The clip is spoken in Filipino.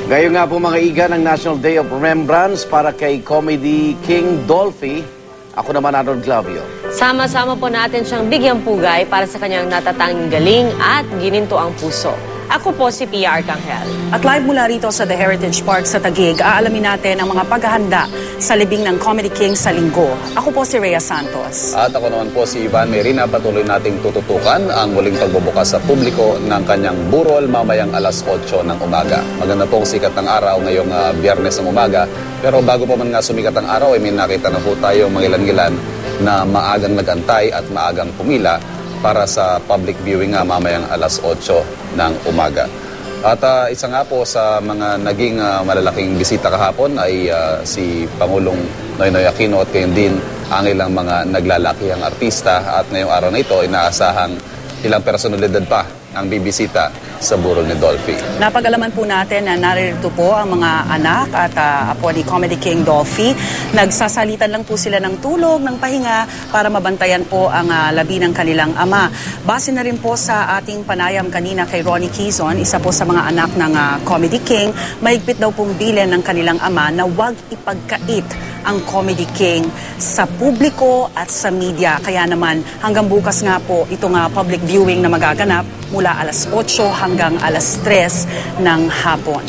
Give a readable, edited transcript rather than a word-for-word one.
Ngayon nga po mga iga ng National Day of Remembrance para kay Comedy King Dolphy. Ako naman, Arnold Glavio. Sama-sama po natin siyang bigyang pugay para sa kanyang natatanging galing at gininto ang puso. Ako po si Pia Arcangel. At live mula rito sa The Heritage Park sa Taguig, aalamin natin ang mga paghahanda sa libing ng Comedy King sa linggo. Ako po si Rhea Santos. At ako naman po si Ivan Merina. Patuloy nating tututukan ang muling pagbubukas sa publiko ng kanyang burol mamayang alas 8 ng umaga. Maganda pong sikat ng araw ngayong Biyernes ng umaga. Pero bago pa man nga sumikat ang araw, ay may nakita na po tayo mangilan-ngilan na maagang nagantay at maagang pumila para sa public viewing nga mamayang alas 8 ng umaga. At isa nga po sa mga naging malalaking bisita kahapon ay si Pangulong Noynoy Aquino at gayon din ang ilang mga naglalakihang artista. At ngayong araw na ito, inaasahang ilang personalidad pa ang bibisita sa burol ni Dolphy. Napag-alaman po natin na naririto po ang mga anak at apo ni Comedy King Dolphy. Nagsasalitan lang po sila ng tulog, ng pahinga para mabantayan po ang labi ng kanilang ama. Base na rin po sa ating panayam kanina kay Ronnie Quezon, isa po sa mga anak ng Comedy King, mahigpit daw pong bilin ng kanilang ama na huwag ipagkait ang Comedy King sa publiko at sa media. Kaya naman hanggang bukas nga po itong public viewing na magaganap mula alas 8 hanggang alas 3 ng hapon.